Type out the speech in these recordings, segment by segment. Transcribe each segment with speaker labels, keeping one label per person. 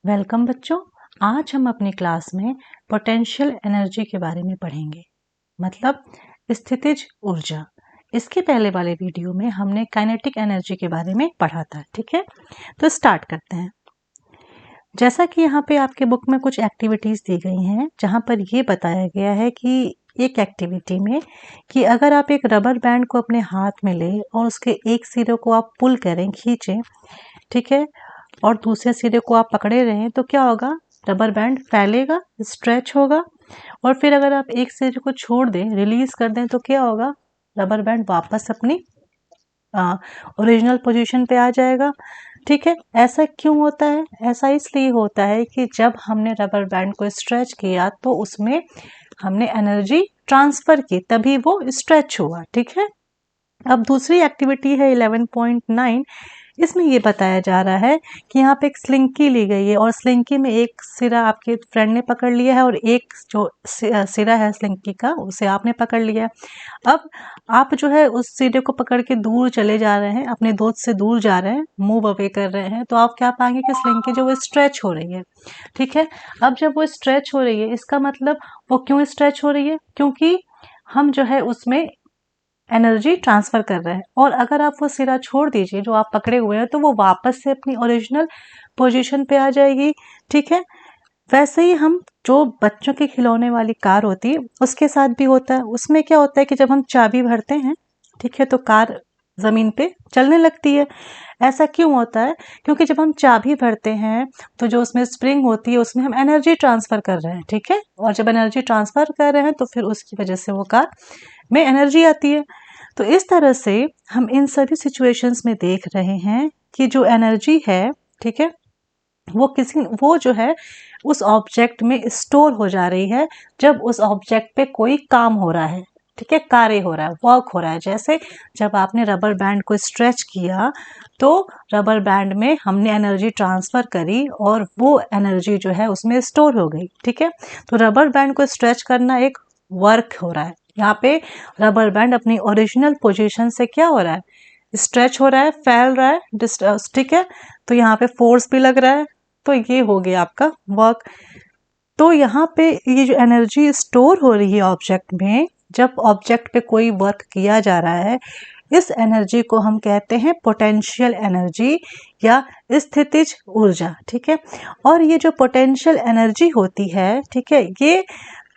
Speaker 1: Welcome बच्चों। आज हम अपनी क्लास में पोटेंशियल एनर्जी के बारे में पढ़ेंगे, मतलब स्थितिज ऊर्जा। इसके पहले वाले वीडियो में हमने काइनेटिक एनर्जी के बारे में पढ़ा था। ठीक है, तो स्टार्ट करते हैं। जैसा कि यहाँ पे आपके बुक में कुछ एक्टिविटीज दी गई हैं, जहाँ पर ये बताया गया है कि एक एक्टिविटी में कि अगर आप एक रबर बैंड को अपने हाथ में लें और उसके एक सिरे को आप पुल करें, खींचें, ठीक है, और दूसरे सिरे को आप पकड़े रहें तो क्या होगा, रबर बैंड फैलेगा, स्ट्रेच होगा। और फिर अगर आप एक सिरे को छोड़ दें, रिलीज कर दें, तो क्या होगा, रबर बैंड वापस अपनी ओरिजिनल पोजीशन पे आ जाएगा। ठीक है, ऐसा क्यों होता है? ऐसा इसलिए होता है कि जब हमने रबर बैंड को स्ट्रेच किया तो उसमें हमने एनर्जी ट्रांसफर की, तभी वो स्ट्रेच हुआ। ठीक है, अब दूसरी एक्टिविटी है 11.9। इसमें ये बताया जा रहा है कि यहाँ पे एक स्लिंकी ली गई है और स्लिंकी में एक सिरा आपके फ्रेंड ने पकड़ लिया है और एक जो सिरा है स्लिंकी का, उसे आपने पकड़ लिया है। अब आप जो है उस सिरे को पकड़ के दूर चले जा रहे हैं, अपने दोस्त से दूर जा रहे हैं, मूव अवे कर रहे हैं, तो आप क्या पाएंगे कि स्लिंकी जो वो स्ट्रेच हो रही है। ठीक है, अब जब वो स्ट्रेच हो रही है, इसका मतलब वो क्यों स्ट्रेच हो रही है? क्योंकि हम जो है उसमें एनर्जी ट्रांसफर कर रहे हैं। और अगर आप वो सिरा छोड़ दीजिए जो आप पकड़े हुए हैं, तो वो वापस से अपनी ओरिजिनल पोजीशन पे आ जाएगी। ठीक है, वैसे ही हम जो बच्चों के खिलौने वाली कार होती है उसके साथ भी होता है। उसमें क्या होता है कि जब हम चाबी भरते हैं, ठीक है, तो कार जमीन पे चलने लगती है। ऐसा क्यों होता है? क्योंकि जब हम चाबी भरते हैं तो जो उसमें स्प्रिंग होती है उसमें हम एनर्जी ट्रांसफर कर रहे हैं। ठीक है, और जब एनर्जी ट्रांसफर कर रहे हैं तो फिर उसकी वजह से वो कार में एनर्जी आती है। तो इस तरह से हम इन सभी सिचुएशंस में देख रहे हैं कि जो एनर्जी है, ठीक है, वो जो है उस ऑब्जेक्ट में स्टोर हो जा रही है जब उस ऑब्जेक्ट पे कोई काम हो रहा है। ठीक है, कार्य हो रहा है, वर्क हो रहा है। जैसे जब आपने रबर बैंड को स्ट्रेच किया तो रबर बैंड में हमने एनर्जी ट्रांसफर करी और वो एनर्जी जो है उसमें स्टोर हो गई। ठीक है, तो रबर बैंड को स्ट्रेच करना एक वर्क हो रहा है। यहाँ पे रबर बैंड अपनी ओरिजिनल पोजीशन से क्या हो रहा है, स्ट्रेच हो रहा है, फैल रहा है। ठीक है, तो यहाँ पे फोर्स भी लग रहा है, तो ये हो गया आपका वर्क। तो यहाँ पे ये जो एनर्जी स्टोर हो रही है ऑब्जेक्ट में, जब ऑब्जेक्ट पे कोई वर्क किया जा रहा है, इस एनर्जी को हम कहते हैं पोटेंशियल एनर्जी या स्थितिज ऊर्जा। ठीक है, और ये जो पोटेंशियल एनर्जी होती है, ठीक है, ये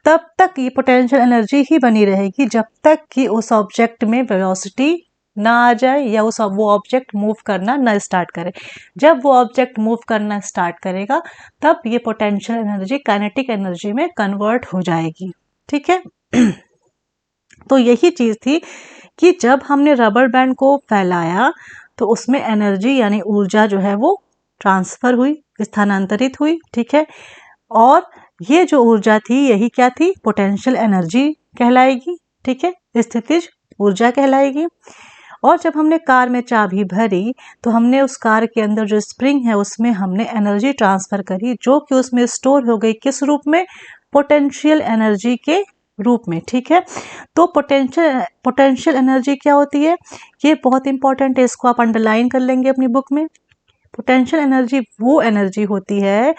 Speaker 1: तब तक ये पोटेंशियल एनर्जी ही बनी रहेगी जब तक कि उस ऑब्जेक्ट में वेलोसिटी ना आ जाए या वो ऑब्जेक्ट मूव करना ना स्टार्ट करे। जब वो ऑब्जेक्ट मूव करना स्टार्ट करेगा तब ये पोटेंशियल एनर्जी काइनेटिक एनर्जी में कन्वर्ट हो जाएगी। ठीक है, तो यही चीज थी कि जब हमने रबर बैंड को फैलाया तो उसमें एनर्जी यानी ऊर्जा जो है वो ट्रांसफर हुई, स्थानांतरित हुई। ठीक है, और ये जो ऊर्जा थी यही क्या थी, पोटेंशियल एनर्जी कहलाएगी। ठीक है, स्थितिज ऊर्जा कहलाएगी। और जब हमने कार में चाबी भरी तो हमने उस कार के अंदर जो स्प्रिंग है उसमें हमने एनर्जी ट्रांसफर करी, जो कि उसमें स्टोर हो गई, किस रूप में, पोटेंशियल एनर्जी के रूप में। ठीक है, तो पोटेंशियल एनर्जी क्या होती है, ये बहुत इंपॉर्टेंट है, इसको आप अंडरलाइन कर लेंगे अपनी बुक में। पोटेंशियल एनर्जी वो एनर्जी होती है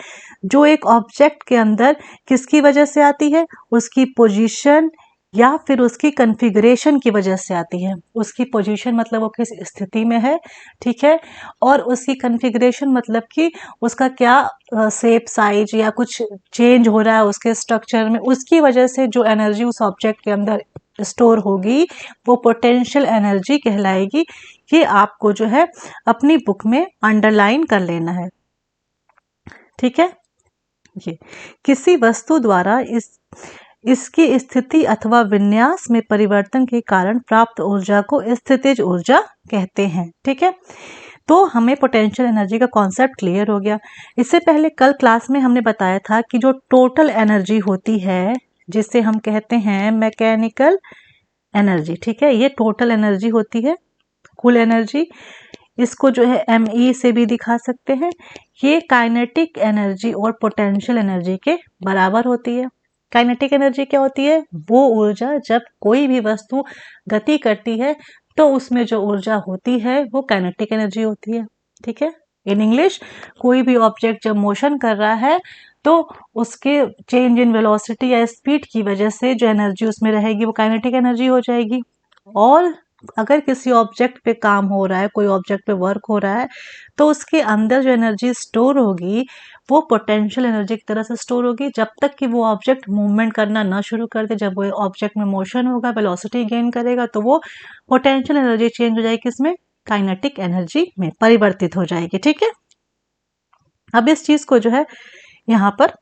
Speaker 1: जो एक ऑब्जेक्ट के अंदर किसकी वजह से आती है, उसकी पोजीशन या फिर उसकी कॉन्फ़िगरेशन की वजह से आती है। उसकी पोजीशन मतलब वो किस स्थिति में है, ठीक है, और उसकी कॉन्फ़िगरेशन मतलब कि उसका क्या शेप, साइज या कुछ चेंज हो रहा है उसके स्ट्रक्चर में, उसकी वजह से जो एनर्जी उस ऑब्जेक्ट के अंदर स्टोर होगी वो पोटेंशियल एनर्जी कहलाएगी। ये आपको जो है अपनी बुक में अंडरलाइन कर लेना है। ठीक है, ये किसी वस्तु द्वारा इसकी स्थिति अथवा विन्यास में परिवर्तन के कारण प्राप्त ऊर्जा को स्थितिज ऊर्जा कहते हैं। ठीक है, तो हमें पोटेंशियल एनर्जी का कॉन्सेप्ट क्लियर हो गया। इससे पहले कल क्लास में हमने बताया था कि जो टोटल एनर्जी होती है जिसे हम कहते हैं मैकेनिकल एनर्जी, ठीक है, ये टोटल एनर्जी होती है, कुल एनर्जी। इसको जो है ME से भी दिखा सकते हैं। ये काइनेटिक एनर्जी और पोटेंशियल एनर्जी के बराबर होती है। काइनेटिक एनर्जी क्या होती है, वो ऊर्जा जब कोई भी वस्तु गति करती है तो उसमें जो ऊर्जा होती है वो काइनेटिक एनर्जी होती है। ठीक है, इन इंग्लिश, कोई भी ऑब्जेक्ट जब मोशन कर रहा है तो उसके चेंज इन वेलोसिटी या स्पीड की वजह से जो एनर्जी उसमें रहेगी वो काइनेटिक एनर्जी हो जाएगी। और अगर किसी ऑब्जेक्ट पे काम हो रहा है, कोई ऑब्जेक्ट पे वर्क हो रहा है, तो उसके अंदर जो एनर्जी स्टोर होगी वो पोटेंशियल एनर्जी की तरह से स्टोर होगी, जब तक कि वो ऑब्जेक्ट मूवमेंट करना ना शुरू कर दे। जब वो ऑब्जेक्ट में मोशन होगा, वेलोसिटी गेन करेगा, तो वो पोटेंशियल एनर्जी चेंज हो जाएगी, किसमें? काइनेटिक एनर्जी में परिवर्तित हो जाएगी। ठीक है, अब इस चीज को जो है यहाँ पर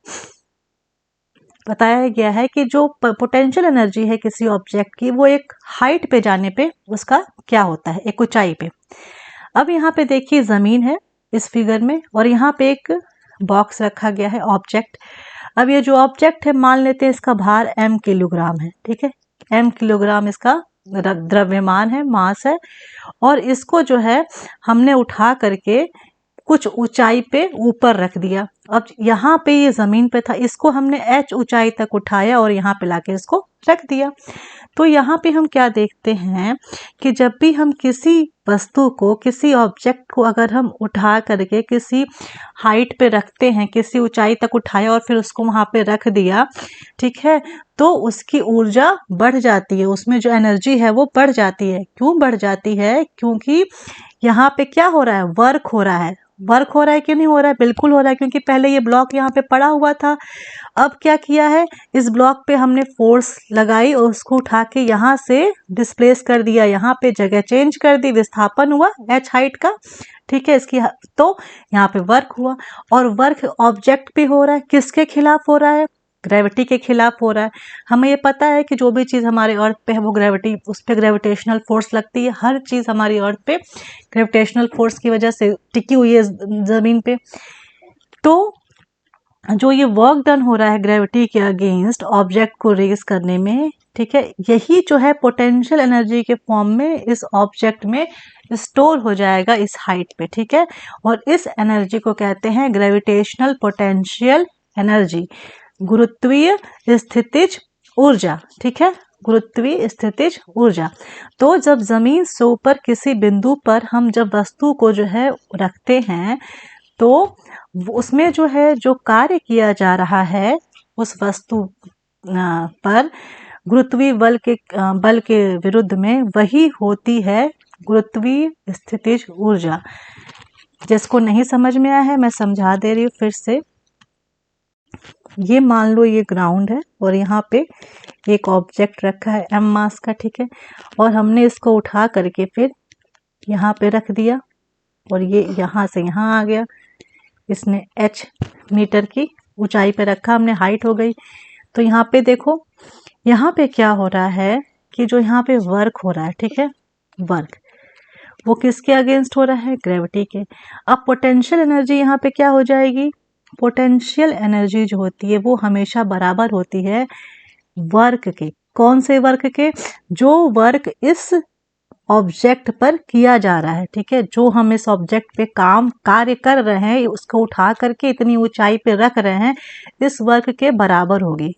Speaker 1: बताया गया है कि जो पोटेंशियल एनर्जी है किसी ऑब्जेक्ट की, वो एक हाइट पे जाने पे उसका क्या होता है, एक ऊंचाई पे। अब यहाँ पे देखिए जमीन है इस फिगर में, और यहाँ पे एक बॉक्स रखा गया है, ऑब्जेक्ट। अब ये जो ऑब्जेक्ट है, मान लेते हैं इसका भार m किलोग्राम है। ठीक है, m किलोग्राम इसका द्रव्यमान है, मास है, और इसको जो है हमने उठा करके कुछ ऊंचाई पे ऊपर रख दिया। अब यहाँ पे ये जमीन पे था, इसको हमने h ऊंचाई तक उठाया और यहाँ पे लाके इसको रख दिया। तो यहाँ पे हम क्या देखते हैं कि जब भी हम किसी वस्तु को, किसी ऑब्जेक्ट को अगर हम उठा करके किसी हाइट पे रखते हैं, किसी ऊंचाई तक उठाया और फिर उसको वहाँ पे रख दिया, ठीक है, तो उसकी ऊर्जा बढ़ जाती है, उसमें जो एनर्जी है वो बढ़ जाती है। क्यों बढ़ जाती है? क्योंकि यहाँ पे क्या हो रहा है? वर्क हो रहा है। वर्क हो रहा है कि नहीं हो रहा है? बिल्कुल हो रहा है, क्योंकि पहले ये ब्लॉक यहाँ पे पड़ा हुआ था। अब क्या किया है, इस ब्लॉक पे हमने फोर्स लगाई और उसको उठा के यहाँ से डिस्प्लेस कर दिया, यहाँ पे जगह चेंज कर दी, विस्थापन हुआ h हाइट का। ठीक है, इसकी तो यहाँ पे वर्क हुआ, और वर्क ऑब्जेक्ट पे हो रहा है, किसके खिलाफ हो रहा है? ग्रेविटी के खिलाफ हो रहा है। हमें ये पता है कि जो भी चीज़ हमारे अर्थ पे है वो ग्रेविटी, उस पर ग्रेविटेशनल फोर्स लगती है। हर चीज़ हमारी अर्थ पे ग्रेविटेशनल फोर्स की वजह से टिकी हुई है ज़मीन पे। तो जो ये वर्क डन हो रहा है ग्रेविटी के अगेंस्ट ऑब्जेक्ट को रेज करने में, ठीक है, यही जो है पोटेंशियल एनर्जी के फॉर्म में इस ऑब्जेक्ट में स्टोर हो जाएगा इस हाइट पे। ठीक है, और इस एनर्जी को कहते हैं ग्रेविटेशनल पोटेंशियल एनर्जी, गुरुत्वीय स्थितिज ऊर्जा। ठीक है, गुरुत्वीय स्थितिज ऊर्जा। तो जब जमीन से ऊपर किसी बिंदु पर हम जब वस्तु को जो है रखते हैं, तो उसमें जो है जो कार्य किया जा रहा है उस वस्तु पर गुरुत्वीय बल के विरुद्ध में, वही होती है गुरुत्वीय स्थितिज ऊर्जा। जिसको नहीं समझ में आया है मैं समझा दे रही हूँ फिर से। ये मान लो ये ग्राउंड है और यहाँ पे एक ऑब्जेक्ट रखा है m मास का। ठीक है, और हमने इसको उठा करके फिर यहाँ पे रख दिया और ये यहाँ से यहाँ आ गया। इसने h मीटर की ऊंचाई पे रखा, हमने हाइट हो गई। तो यहाँ पे देखो, यहाँ पे क्या हो रहा है कि जो यहाँ पे वर्क हो रहा है, ठीक है, वर्क वो किसके अगेंस्ट हो रहा है? ग्रेविटी के। अब पोटेंशियल एनर्जी यहाँ पे क्या हो जाएगी? पोटेंशियल एनर्जी जो होती है वो हमेशा बराबर होती है वर्क के। कौन से वर्क के? जो वर्क इस ऑब्जेक्ट पर किया जा रहा है। ठीक है, जो हम इस ऑब्जेक्ट पे कार्य कर रहे हैं, उसको उठा करके इतनी ऊंचाई पे रख रहे हैं, इस वर्क के बराबर होगी।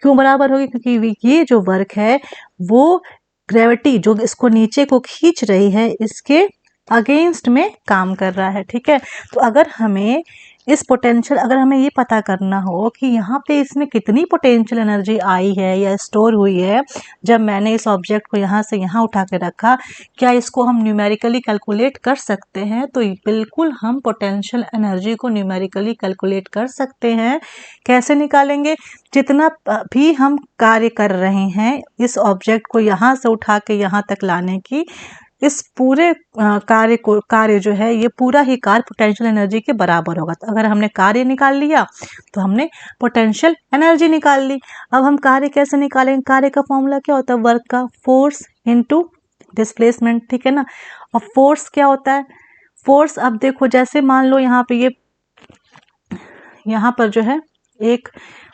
Speaker 1: क्यों बराबर होगी? क्योंकि ये जो वर्क है वो ग्रेविटी जो इसको नीचे को खींच रही है, इसके अगेंस्ट में काम कर रहा है। ठीक है, तो अगर हमें इस पोटेंशियल, अगर हमें ये पता करना हो कि यहाँ पे इसमें कितनी पोटेंशियल एनर्जी आई है या स्टोर हुई है जब मैंने इस ऑब्जेक्ट को यहाँ से यहाँ उठा के रखा, क्या इसको हम न्यूमेरिकली कैलकुलेट कर सकते हैं? तो बिल्कुल हम पोटेंशियल एनर्जी को न्यूमेरिकली कैलकुलेट कर सकते हैं। कैसे निकालेंगे? जितना भी हम कार्य कर रहे हैं इस ऑब्जेक्ट को यहाँ से उठा के यहाँ तक लाने की, इस पूरे कार्य जो है, ये पूरा ही कार्य पोटेंशियल एनर्जी के बराबर होगा। तो अगर हमने कार्य निकाल लिया तो हमने पोटेंशियल एनर्जी निकाल ली। अब हम कार्य कैसे निकालेंगे? कार्य का फॉर्मूला क्या होता है? वर्क का फोर्स इनटू डिस्प्लेसमेंट। ठीक है ना, और फोर्स क्या होता है? फोर्स, अब देखो जैसे मान लो यहाँ पे यहाँ पर जो है एक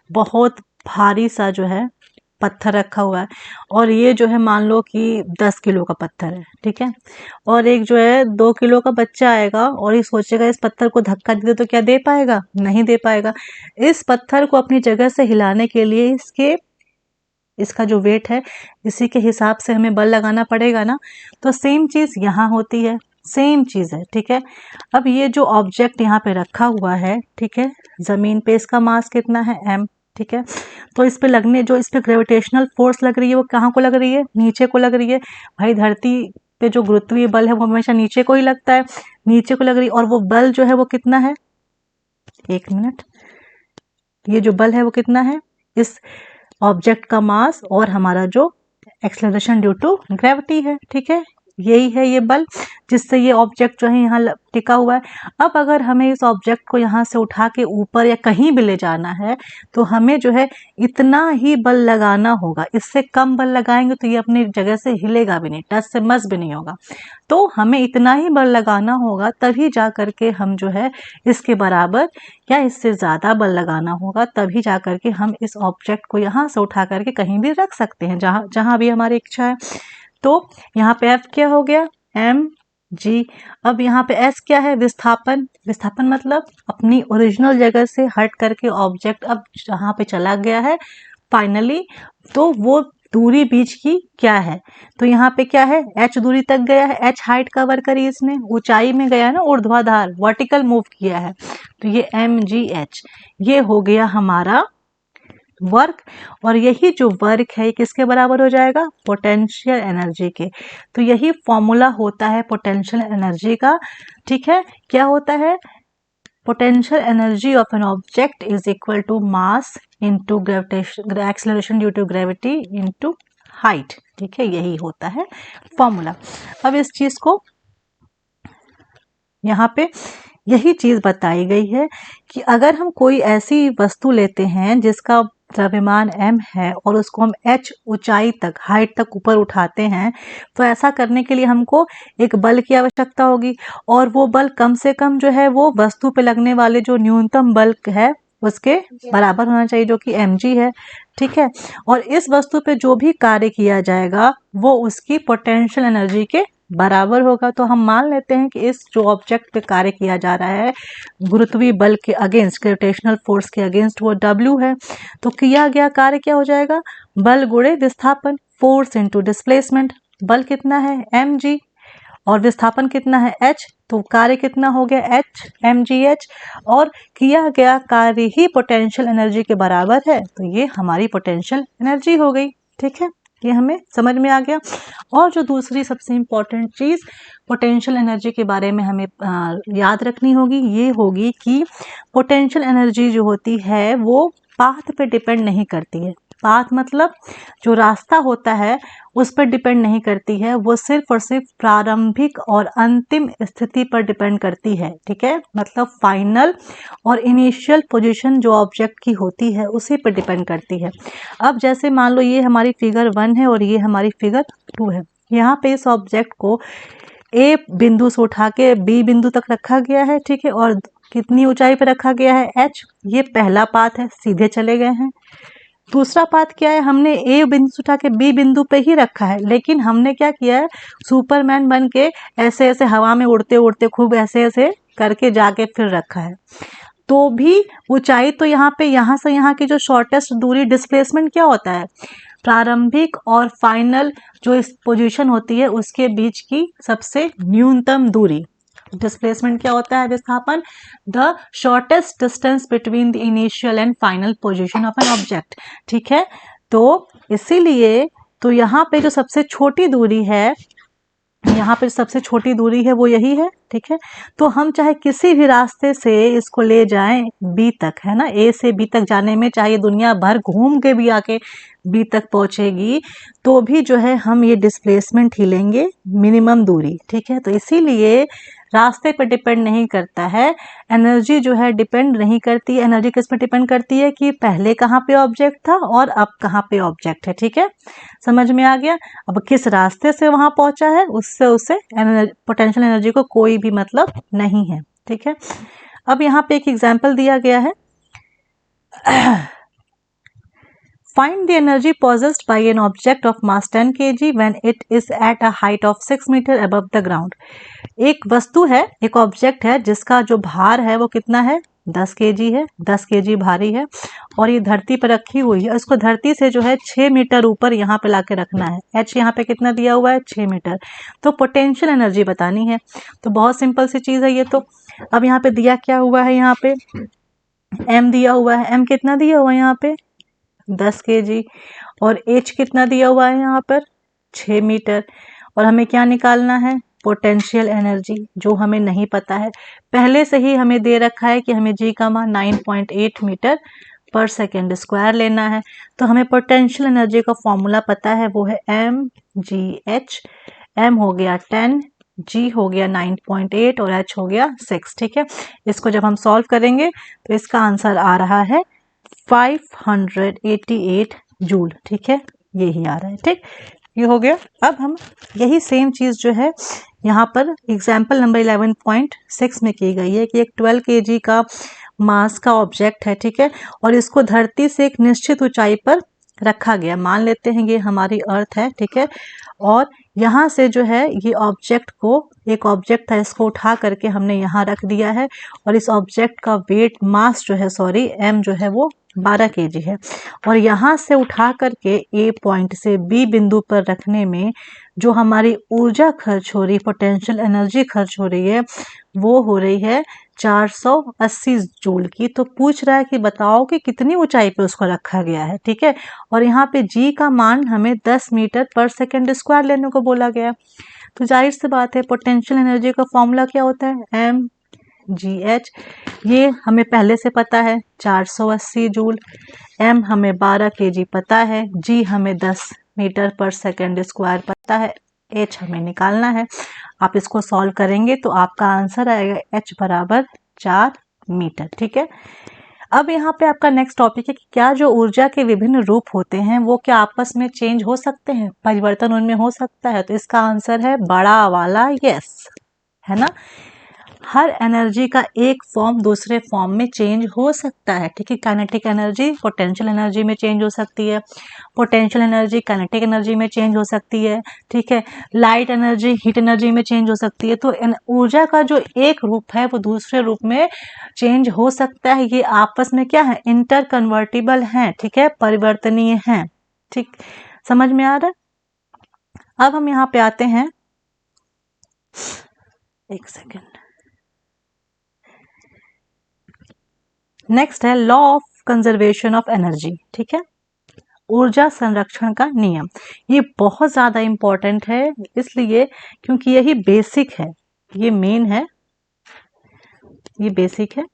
Speaker 1: बहुत भारी सा जो है पत्थर रखा हुआ है, और ये जो है मान लो कि 10 किलो का पत्थर है। ठीक है, और एक जो है 2 किलो का बच्चा आएगा और ये सोचेगा इस पत्थर को धक्का दे तो क्या दे पाएगा? नहीं दे पाएगा। इस पत्थर को अपनी जगह से हिलाने के लिए इसका जो वेट है, इसी के हिसाब से हमें बल लगाना पड़ेगा ना। तो सेम चीज यहाँ होती है। सेम चीज़ है, ठीक है। अब ये जो ऑब्जेक्ट यहाँ पे रखा हुआ है, ठीक है, ज़मीन पे, इसका मास कितना है m, ठीक है। तो इस पे लगने, जो इस पे ग्रेविटेशनल फोर्स लग रही है वो कहाँ को लग रही है, नीचे को लग रही है। भाई धरती पे जो गुरुत्वीय बल है वो हमेशा नीचे को ही लगता है, नीचे को लग रही है। और वो बल जो है वो कितना है, एक मिनट, ये जो बल है वो कितना है, इस ऑब्जेक्ट का मास और हमारा जो एक्सेलरेशन ड्यू टू ग्रेविटी है, ठीक है। यही है ये बल जिससे ये ऑब्जेक्ट जो है यहाँ टिका हुआ है। अब अगर हमें इस ऑब्जेक्ट को यहाँ से उठा के ऊपर या कहीं भी ले जाना है तो हमें जो है इतना ही बल लगाना होगा। इससे कम बल लगाएंगे तो ये अपनी जगह से हिलेगा भी नहीं, टस से मस भी नहीं होगा। तो हमें इतना ही बल लगाना होगा, तभी जा करके हम जो है इसके बराबर या इससे ज़्यादा बल लगाना होगा, तभी जा करके हम इस ऑब्जेक्ट को यहाँ से उठा करके कहीं भी रख सकते हैं, जहाँ जहाँ भी हमारी इच्छा है। तो यहाँ पे F क्या हो गया, mg। अब यहाँ पे S क्या है, विस्थापन। विस्थापन मतलब अपनी ओरिजिनल जगह से हट करके ऑब्जेक्ट अब जहाँ पे चला गया है फाइनली, तो वो दूरी बीच की क्या है। तो यहाँ पे क्या है, h दूरी तक गया है, h हाइट कवर करी इसने, ऊंचाई में गया है ना, ऊर्ध्वाधर वर्टिकल मूव किया है, तो ये mgh ये हो गया हमारा वर्क। और यही जो वर्क है किसके बराबर हो जाएगा, पोटेंशियल एनर्जी के। तो यही फॉर्मूला होता है पोटेंशियल एनर्जी का, ठीक है। क्या होता है, potential energy of an object is equal to mass into gravitation, acceleration due to gravity into height, ठीक है। यही होता है फॉर्मूला। अब इस चीज को यहाँ पे यही चीज बताई गई है कि अगर हम कोई ऐसी वस्तु लेते हैं जिसका द्रव्यमान m है और उसको हम h ऊंचाई तक, हाइट तक ऊपर उठाते हैं, तो ऐसा करने के लिए हमको एक बल की आवश्यकता होगी। और वो बल कम से कम जो है वो वस्तु पे लगने वाले जो न्यूनतम बल है उसके बराबर होना चाहिए, जो कि mg है, ठीक है। और इस वस्तु पे जो भी कार्य किया जाएगा वो उसकी पोटेंशियल एनर्जी के बराबर होगा। तो हम मान लेते हैं कि इस जो ऑब्जेक्ट पे कार्य किया जा रहा है गुरुत्वीय बल के अगेंस्ट, ग्रेविटेशनल फोर्स के अगेंस्ट, वो W है। तो किया गया कार्य क्या हो जाएगा, बल गुणे विस्थापन, फोर्स इनटू डिस्प्लेसमेंट। बल कितना है mg और विस्थापन कितना है h, तो कार्य कितना हो गया h mgh। और किया गया कार्य ही पोटेंशियल एनर्जी के बराबर है, तो ये हमारी पोटेंशियल एनर्जी हो गई, ठीक है। ये हमें समझ में आ गया। और जो दूसरी सबसे इम्पोर्टेंट चीज़ पोटेंशियल एनर्जी के बारे में हमें याद रखनी होगी, ये होगी कि पोटेंशियल एनर्जी जो होती है वो पाथ पे डिपेंड नहीं करती है। पाथ मतलब जो रास्ता होता है उस पर डिपेंड नहीं करती है, वो सिर्फ और सिर्फ प्रारंभिक और अंतिम स्थिति पर डिपेंड करती है, ठीक है। मतलब फाइनल और इनिशियल पोजीशन जो ऑब्जेक्ट की होती है उसी पर डिपेंड करती है। अब जैसे मान लो ये हमारी फिगर 1 है और ये हमारी फिगर 2 है। यहाँ पे इस ऑब्जेक्ट को A बिंदु से उठा के B बिंदु तक रखा गया है, ठीक है। और कितनी ऊंचाई पे रखा गया है, h। ये पहला पाथ है, सीधे चले गए हैं। दूसरा पाथ क्या है, हमने ए बिंदु से उठा के बी बिंदु पे ही रखा है, लेकिन हमने क्या किया है, सुपरमैन बन के ऐसे ऐसे हवा में उड़ते उड़ते खूब ऐसे ऐसे करके जाके फिर रखा है। तो भी ऊंचाई तो यहाँ पे, यहाँ से यहाँ की जो शॉर्टेस्ट दूरी, डिस्प्लेसमेंट क्या होता है, प्रारंभिक और फाइनल जो इस पोजीशन होती है उसके बीच की सबसे न्यूनतम दूरी। डिस्प्लेसमेंट क्या होता है, विस्थापन, the shortest distance between the initial and final position of an object, ठीक है। तो इसीलिए तो यहाँ पे जो सबसे छोटी दूरी है, यहाँ पे सबसे छोटी दूरी है वो यही है, ठीक है। तो हम चाहे किसी भी रास्ते से इसको ले जाएं बी तक, है ना, ए से बी तक जाने में चाहे दुनिया भर घूम के भी आके बी तक पहुंचेगी, तो भी जो है हम ये डिस्प्लेसमेंट ही लेंगे, मिनिमम दूरी, ठीक है। तो इसीलिए रास्ते पे डिपेंड नहीं करता है, एनर्जी जो है डिपेंड नहीं करती है। एनर्जी किस पे डिपेंड करती है कि पहले कहाँ पे ऑब्जेक्ट था और अब कहाँ पे ऑब्जेक्ट है, ठीक है। समझ में आ गया। अब किस रास्ते से वहां पहुंचा है उससे उसे पोटेंशियल एनर्जी को कोई भी मतलब नहीं है, ठीक है। अब यहाँ पे एक एग्जाम्पल दिया गया है, Find the energy possessed by an object of mass 10 kg when it is at a height of 6 meter above the ground। एक वस्तु है, एक ऑब्जेक्ट है जिसका जो भार है वो कितना है, 10 केजी है, 10 केजी भारी है और ये धरती पर रखी हुई है। इसको धरती से जो है 6 मीटर ऊपर यहाँ पे लाके रखना है। एच यहाँ पे कितना दिया हुआ है, 6 मीटर। तो पोटेंशियल एनर्जी बतानी है। तो बहुत सिंपल सी चीज़ है ये तो। अब यहाँ पे दिया क्या हुआ है, यहाँ पे एम दिया हुआ है। एम कितना दिया हुआ है यहाँ पे, 10 केजी। और एच कितना दिया हुआ है यहाँ पर, 6 मीटर। और हमें क्या निकालना है, पोटेंशियल एनर्जी, जो हमें नहीं पता है। पहले से ही हमें दे रखा है कि हमें जी का मान 9.8 मीटर पर सेकेंड स्क्वायर लेना है। तो हमें पोटेंशियल एनर्जी का फॉर्मूला पता है, वो है mgh। m हो गया 10, g हो गया 9.8 और h हो गया 6। ठीक है, इसको जब हम सॉल्व करेंगे तो इसका आंसर आ रहा है 588 जूल। ठीक है, यही आ रहा है। ठीक, ये हो गया। अब हम यही सेम चीज़ जो है यहाँ पर एग्जाम्पल नंबर 11.6 में की गई है कि एक 12 केजी का मास का ऑब्जेक्ट है। ठीक है, और इसको धरती से एक निश्चित ऊंचाई पर रखा गया। मान लेते हैं ये हमारी अर्थ है। ठीक है, और यहाँ से जो है ये ऑब्जेक्ट को, एक ऑब्जेक्ट था, इसको उठा करके हमने यहाँ रख दिया है और इस ऑब्जेक्ट का वेट, मास जो है, सॉरी, एम जो है वो 12 केजी है। और यहाँ से उठा करके ए पॉइंट से बी बिंदु पर रखने में जो हमारी ऊर्जा खर्च हो रही, पोटेंशियल एनर्जी खर्च हो रही है, वो हो रही है 480 जूल की। तो पूछ रहा है कि बताओ कि कितनी ऊंचाई पे उसको रखा गया है। ठीक है, और यहाँ पे जी का मान हमें 10 मीटर पर सेकेंड स्क्वायर लेने को बोला गया। तो जाहिर सी बात है पोटेंशियल एनर्जी का फॉर्मूला क्या होता है, एम जी एच। ये हमें पहले से पता है 480 जूल। एम हमें 12 केजी पता है, जी हमें 10 मीटर पर सेकेंड स्क्वायर पता है, एच हमें निकालना है। आप इसको सॉल्व करेंगे तो आपका आंसर आएगा एच बराबर 4 मीटर। ठीक है, अब यहाँ पे आपका नेक्स्ट टॉपिक है कि क्या जो ऊर्जा के विभिन्न रूप होते हैं वो क्या आपस में चेंज हो सकते हैं, परिवर्तन उनमें हो सकता है। तो इसका आंसर है बड़ा वाला यस, है ना। हर एनर्जी का एक फॉर्म दूसरे फॉर्म में चेंज हो सकता है। ठीक है, काइनेटिक एनर्जी पोटेंशियल एनर्जी में चेंज हो सकती है, पोटेंशियल एनर्जी काइनेटिक एनर्जी में चेंज हो सकती है। ठीक है, लाइट एनर्जी हीट एनर्जी में चेंज हो सकती है। तो ऊर्जा का जो एक रूप है वो दूसरे रूप में चेंज हो सकता है। ये आपस में क्या है, इंटर कन्वर्टिबल है। ठीक है, परिवर्तनीय है। ठीक, समझ में आ रहा है। अब हम यहाँ पे आते हैं, एक सेकेंड, नेक्स्ट है law of conservation of energy. ठीक है, ऊर्जा संरक्षण का नियम। ये बहुत ज़्यादा इम्पोर्टेंट है, इसलिए क्योंकि यही बेसिक है, ये मेन है, ये बेसिक है।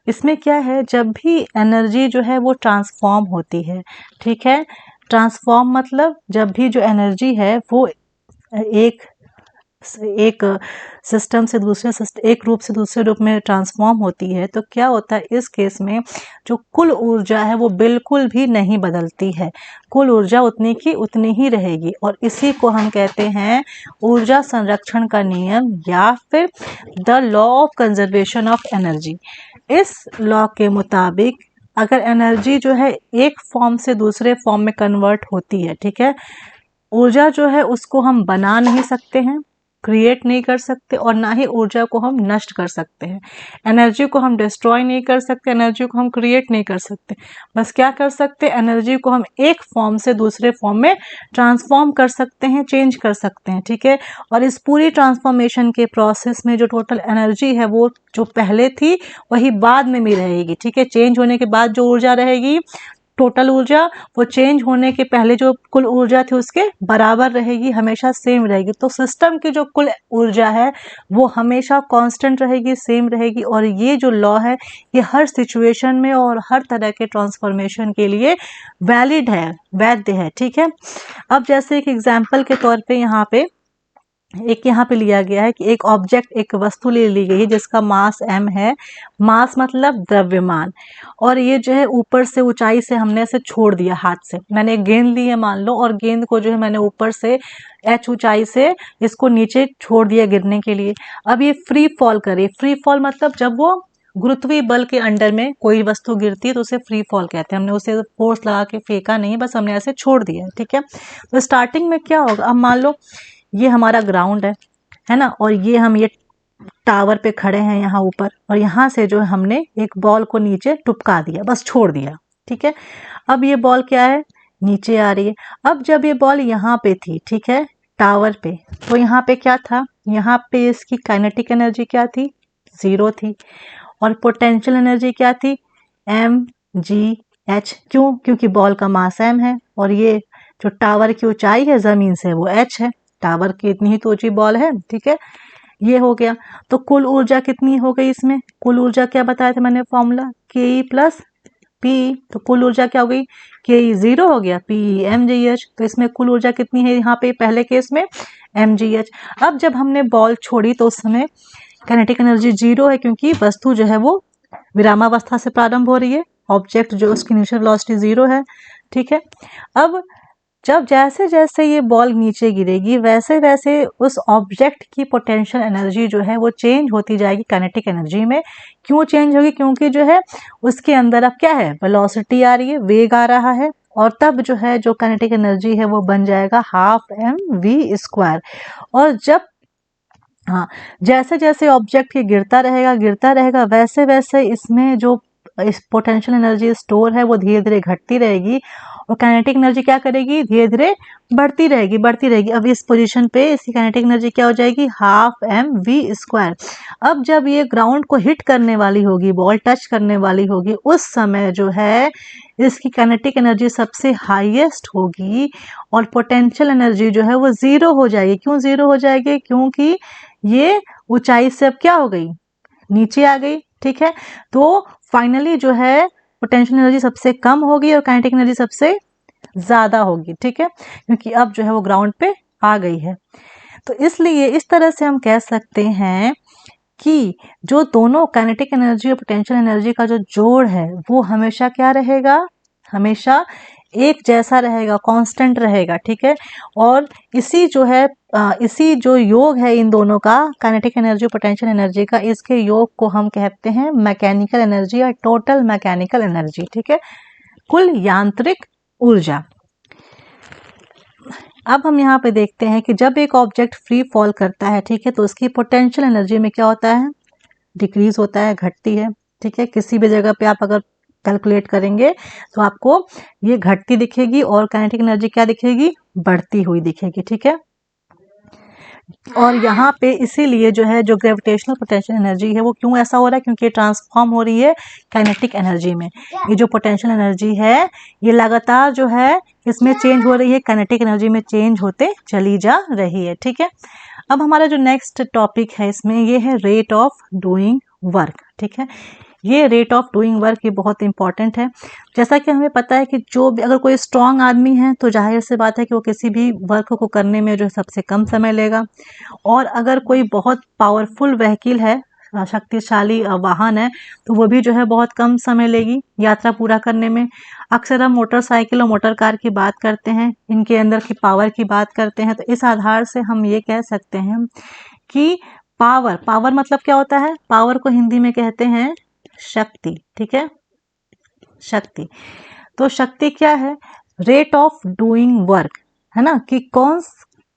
Speaker 1: इसमें क्या है, जब भी एनर्जी जो है वो ट्रांसफॉर्म होती है, ठीक है, ट्रांसफॉर्म मतलब जब भी जो एनर्जी है वो एक सिस्टम से दूसरे सिस्टम, एक रूप से दूसरे रूप में ट्रांसफॉर्म होती है, तो क्या होता है इस केस में जो कुल ऊर्जा है वो बिल्कुल भी नहीं बदलती है। कुल ऊर्जा उतनी की उतनी ही रहेगी और इसी को हम कहते हैं ऊर्जा संरक्षण का नियम या फिर the law of conservation of energy. इस लॉ के मुताबिक अगर एनर्जी जो है एक फॉर्म से दूसरे फॉर्म में कन्वर्ट होती है, ठीक है, ऊर्जा जो है उसको हम बना नहीं सकते हैं, क्रिएट नहीं कर सकते और ना ही ऊर्जा को हम नष्ट कर सकते हैं। एनर्जी को हम डिस्ट्रॉय नहीं कर सकते, एनर्जी को हम क्रिएट नहीं कर सकते। बस क्या कर सकते हैं, एनर्जी को हम एक फॉर्म से दूसरे फॉर्म में ट्रांसफॉर्म कर सकते हैं, चेंज कर सकते हैं। ठीक है, और इस पूरी ट्रांसफॉर्मेशन के प्रोसेस में जो टोटल एनर्जी है वो जो पहले थी वही बाद में भी रहेगी। ठीक है, चेंज होने के बाद जो ऊर्जा रहेगी, टोटल ऊर्जा, वो चेंज होने के पहले जो कुल ऊर्जा थी उसके बराबर रहेगी, हमेशा सेम रहेगी। तो सिस्टम की जो कुल ऊर्जा है वो हमेशा कांस्टेंट रहेगी, सेम रहेगी। और ये जो लॉ है ये हर सिचुएशन में और हर तरह के ट्रांसफॉर्मेशन के लिए वैलिड है, वैध है। ठीक है, अब जैसे एक एग्जाम्पल के तौर पे यहाँ पे लिया गया है कि एक ऑब्जेक्ट, एक वस्तु ले ली गई है जिसका मास m है। मास मतलब द्रव्यमान, और ये जो है ऊपर से ऊंचाई से हमने इसे छोड़ दिया हाथ से। मैंने एक गेंद ली है मान लो, और गेंद को जो है मैंने ऊपर से h ऊंचाई से इसको नीचे छोड़ दिया गिरने के लिए। अब ये फ्री फॉल करे। फ्री फॉल मतलब जब वो गुरुत्वीय बल के अंडर में कोई वस्तु गिरती है तो उसे फ्री फॉल कहते हैं। हमने उसे फोर्स लगा के फेंका नहीं, बस हमने ऐसे छोड़ दिया है। ठीक है, तो स्टार्टिंग में क्या होगा, अब मान लो ये हमारा ग्राउंड है ना, और ये टावर पे खड़े हैं यहाँ ऊपर, और यहाँ से जो हमने एक बॉल को नीचे टुपका दिया, बस छोड़ दिया, ठीक है। अब ये बॉल क्या है, नीचे आ रही है। अब जब ये बॉल यहाँ पे थी, ठीक है, टावर पे, तो यहाँ पे क्या था, यहाँ पे इसकी काइनेटिक एनर्जी क्या थी, 0 थी, और पोटेंशियल एनर्जी क्या थी, mgh। क्यों, क्योंकि बॉल का मास m है, और ये जो टावर की ऊंचाई है जमीन से वो h है, टावर की इतनी ही तो ऊंची बॉल है, ठीक है। ये हो गया। तो कुल ऊर्जा कितनी हो गई इसमें, कुल ऊर्जा क्या बताया था मैंने फॉर्मूला, के ई प्लस पी। तो कुल ऊर्जा क्या हो गई, के ई 0 हो गया, पी एम जी एच। तो इसमें कुल ऊर्जा कितनी है यहाँ पे पहले केस में, एम जी एच। अब जब हमने बॉल छोड़ी तो उस समय काइनेटिक एनर्जी 0 है, क्योंकि वस्तु जो है वो विरामावस्था से प्रारंभ हो रही है, ऑब्जेक्ट जो उसकी इनिशियल वेलोसिटी 0 है, ठीक है। अब जब जैसे जैसे ये बॉल नीचे गिरेगी वैसे वैसे उस ऑब्जेक्ट की पोटेंशियल एनर्जी जो है वो चेंज होती जाएगी काइनेटिक एनर्जी में। क्यों चेंज होगी, क्योंकि जो है उसके अंदर अब क्या है, वेलोसिटी आ रही है, वेग आ रहा है, और तब जो है जो काइनेटिक एनर्जी है वो बन जाएगा हाफ एम वी स्क्वायर। और जब हाँ, जैसे जैसे ऑब्जेक्ट ये गिरता रहेगा वैसे वैसे इसमें जो इस पोटेंशियल एनर्जी स्टोर है वो धीरे धीरे घटती रहेगी, और काइनेटिक एनर्जी क्या करेगी, धीरे धीरे बढ़ती रहेगी। अब इस पोजीशन पे इसकी काइनेटिक एनर्जी क्या हो जाएगी, हाफ एम वी स्क्वायर। अब जब ये ग्राउंड को हिट करने वाली होगी, बॉल टच करने वाली होगी, उस समय जो है इसकी काइनेटिक एनर्जी सबसे हाईएस्ट होगी, और पोटेंशियल एनर्जी जो है वो 0 हो जाएगी। क्यों 0 हो जाएगी, क्योंकि ये ऊंचाई से अब क्या हो गई, नीचे आ गई, ठीक है। तो फाइनली जो है पोटेंशियल एनर्जी सबसे कम होगी और काइनेटिक एनर्जी सबसे ज्यादा होगी, ठीक है, क्योंकि अब जो है वो ग्राउंड पे आ गई है। तो इसलिए इस तरह से हम कह सकते हैं कि जो दोनों काइनेटिक एनर्जी और पोटेंशियल एनर्जी का जो जोड़ है वो हमेशा क्या रहेगा, हमेशा एक जैसा रहेगा, कांस्टेंट रहेगा, ठीक है। और इसी जो है इसी जो योग है इन दोनों का, काइनेटिक एनर्जी और पोटेंशियल एनर्जी का, इसके योग को हम कहते हैं मैकेनिकल एनर्जी या टोटल मैकेनिकल एनर्जी, ठीक है, कुल यांत्रिक ऊर्जा। अब हम यहाँ पे देखते हैं कि जब एक ऑब्जेक्ट फ्री फॉल करता है, ठीक है, तो उसकी पोटेंशियल एनर्जी में क्या होता है, डिक्रीज होता है, घटती है, ठीक है। किसी भी जगह पे आप अगर कैलकुलेट करेंगे तो आपको ये घटती दिखेगी, और काइनेटिक एनर्जी क्या दिखेगी, बढ़ती हुई दिखेगी, ठीक है। और यहाँ पे इसीलिए जो है जो ग्रेविटेशनल पोटेंशियल एनर्जी है वो क्यों ऐसा हो रहा है, क्योंकि ये ट्रांसफॉर्म हो रही है काइनेटिक एनर्जी में। ये जो पोटेंशियल एनर्जी है ये लगातार जो है इसमें चेंज हो रही है, काइनेटिक एनर्जी में चेंज होते चली जा रही है, ठीक है। अब हमारा जो नेक्स्ट टॉपिक है इसमें ये है रेट ऑफ डूइंग वर्क, ठीक है। ये रेट ऑफ डूइंग वर्क ये बहुत इंपॉर्टेंट है। जैसा कि हमें पता है कि जो भी अगर कोई स्ट्रांग आदमी है तो जाहिर सी बात है कि वो किसी भी वर्क को करने में जो है सबसे कम समय लेगा, और अगर कोई बहुत पावरफुल व्हीकल है, शक्तिशाली वाहन है, तो वो भी जो है बहुत कम समय लेगी यात्रा पूरा करने में। अक्सर हम मोटरसाइकिल और मोटर कार की बात करते हैं, इनके अंदर की पावर की बात करते हैं, तो इस आधार से हम ये कह सकते हैं कि पावर, पावर मतलब क्या होता है, पावर को हिंदी में कहते हैं शक्ति, ठीक है, शक्ति। तो शक्ति क्या है, रेट ऑफ डूइंग वर्क, है ना, कि कौन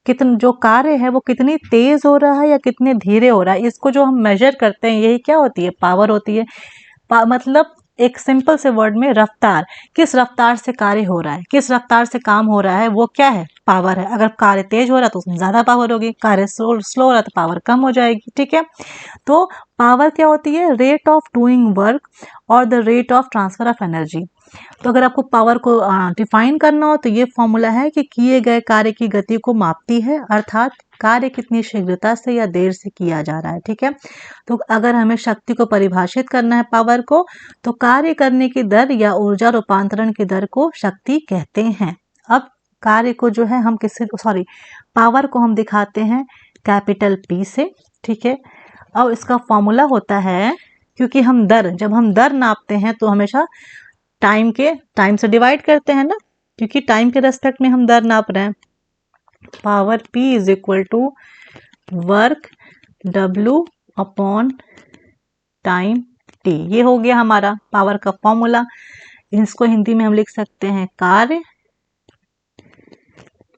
Speaker 1: कितन जो कार्य है वो कितनी तेज हो रहा है या कितने धीरे हो रहा है, इसको जो हम मेजर करते हैं यही क्या होती है, पावर होती है। मतलब एक सिंपल से वर्ड में रफ्तार, किस रफ्तार से कार्य हो रहा है, किस रफ्तार से काम हो रहा है, वो क्या है, पावर है। अगर कार्य तेज हो रहा है तो उसमें ज्यादा पावर होगी, कार्य स्लो हो रहा है तो पावर कम हो जाएगी, ठीक है। तो पावर क्या होती है, रेट ऑफ डूइंग वर्क और the rate of transfer of energy. तो अगर आपको पावर को डिफाइन करना हो तो ये फॉर्मूला है कि किए गए कार्य की गति को मापती है, अर्थात कार्य कितनी शीघ्रता से या देर से किया जा रहा है, ठीक है। तो अगर हमें शक्ति को परिभाषित करना है पावर को, तो कार्य करने की दर या ऊर्जा रूपांतरण की दर को शक्ति कहते हैं। अब कार्य को जो है हम पावर को हम दिखाते हैं कैपिटल पी से, ठीक है। और इसका फॉर्मूला होता है, क्योंकि हम जब हम दर नापते हैं तो हमेशा टाइम से डिवाइड करते हैं ना, क्योंकि टाइम के रेस्पेक्ट में हम दर नाप रहे हैं। Power P is equal to work W upon time T। ये हो गया हमारा पावर का फॉर्मूला। इसको हिंदी में हम लिख सकते हैं कार्य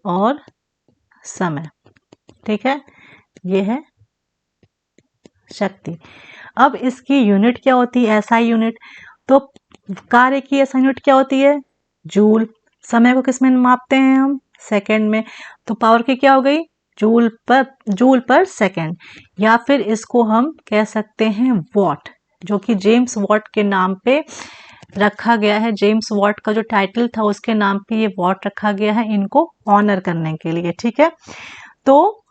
Speaker 1: और समय, ठीक है। ये है शक्ति। अब इसकी यूनिट क्या होती है, एसआई यूनिट। तो कार्य की एसआई यूनिट क्या होती है, जूल। समय को किस में मापते हैं हम, सेकंड में। तो पावर की क्या हो गई, जूल पर सेकंड। या फिर इसको हम कह सकते हैं वॉट, जो कि जेम्स वॉट के नाम पे रखा गया है। जेम्स वॉट का जो टाइटल था उसके नाम पे ये वॉट रखा गया है, इनको ऑनर करने के लिए, ठीक है। तो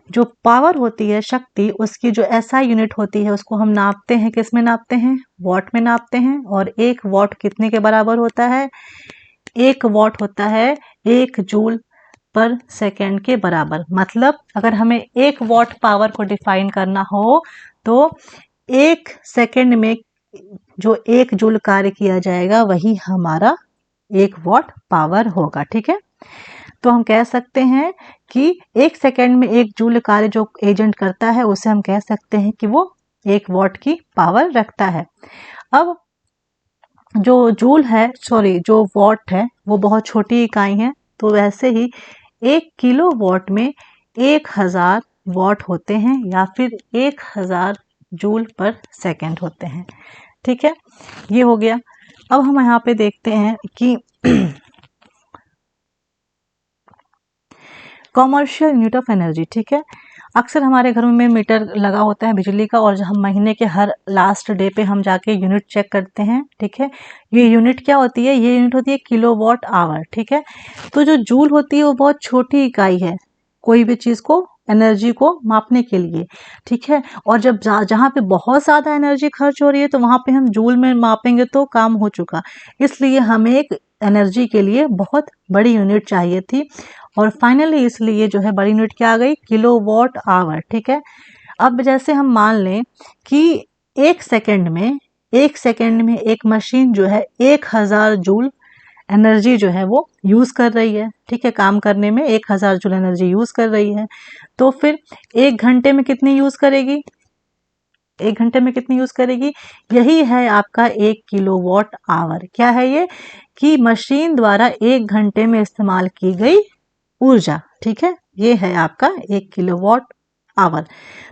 Speaker 1: जो पावर होती है, शक्ति, उसकी जो एसआई यूनिट होती है उसको हम नापते हैं, किस में नापते हैं, वॉट में नापते हैं। और एक वॉट कितने के बराबर होता है, एक वॉट होता है 1 जूल पर सेकेंड के बराबर। मतलब अगर हमें 1 वॉट पावर को डिफाइन करना हो तो 1 सेकेंड में जो 1 जूल कार्य किया जाएगा वही हमारा 1 वॉट पावर होगा, ठीक है। तो हम कह सकते हैं कि 1 सेकेंड में 1 जूल कार्य जो एजेंट करता है उसे हम कह सकते हैं कि वो 1 वॉट की पावर रखता है। अब जो वॉट है वो बहुत छोटी इकाई है, तो वैसे ही 1 किलो वॉट में 1000 वॉट होते हैं या फिर 1000 जूल पर सेकेंड होते हैं, ठीक है। ये हो गया। अब हम यहाँ पे देखते हैं कि कॉमर्शियल यूनिट ऑफ एनर्जी, ठीक है। अक्सर हमारे घरों में मीटर लगा होता है बिजली का, और हम महीने के हर लास्ट डे पे हम जाके यूनिट चेक करते हैं, ठीक है। ये यूनिट क्या होती है, ये यूनिट होती है किलोवाट आवर, ठीक है। तो जो जूल होती है वो बहुत छोटी इकाई है कोई भी चीज़ को, एनर्जी को मापने के लिए, ठीक है। और जब जहाँ पे बहुत ज़्यादा एनर्जी खर्च हो रही है तो वहाँ पे हम जूल में मापेंगे तो काम हो चुका। इसलिए हमें एक एनर्जी के लिए बहुत बड़ी यूनिट चाहिए थी, और फाइनली इसलिए जो है बड़ी यूनिट क्या आ गई, किलोवाट आवर, ठीक है। अब जैसे हम मान लें कि 1 सेकेंड में एक मशीन जो है 1000 जूल एनर्जी जो है वो यूज़ कर रही है, ठीक है। काम करने में 1000 जूल एनर्जी यूज़ कर रही है। तो फिर 1 घंटे में कितनी यूज़ करेगी, 1 घंटे में कितनी यूज़ करेगी, यही है आपका 1 किलोवाट आवर। क्या है ये, कि मशीन द्वारा 1 घंटे में इस्तेमाल की गई ऊर्जा, ठीक है। ये है आपका 1 किलोवाट आवर।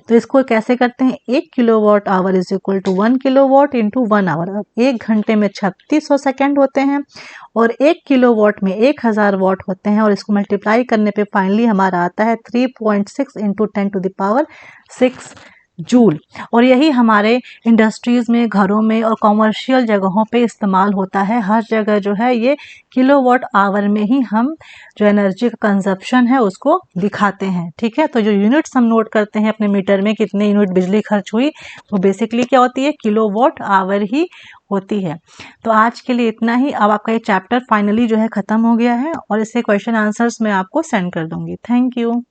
Speaker 1: तो इसको कैसे करते हैं, 1 kilowatt hour is equal to 1 kilowatt into 1 hour. अब 1 घंटे में 3600 सेकेंड होते हैं और 1 किलोवाट में 1000 वाट होते हैं, और इसको मल्टीप्लाई करने पे फाइनली हमारा आता है 3.6 into 10 to the power 6 joule. और यही हमारे इंडस्ट्रीज़ में, घरों में और कॉमर्शियल जगहों पे इस्तेमाल होता है। हर जगह जो है ये किलोवाट आवर में ही हम जो एनर्जी का कंजप्शन है उसको दिखाते हैं, ठीक है। तो जो यूनिट्स हम नोट करते हैं अपने मीटर में, कितने यूनिट बिजली खर्च हुई, वो बेसिकली क्या होती है, किलोवाट आवर ही होती है। तो आज के लिए इतना ही। अब आपका ये चैप्टर फाइनली जो है ख़त्म हो गया है, और इससे क्वेश्चन आंसर्स मैं आपको सेंड कर दूंगी। Thank you.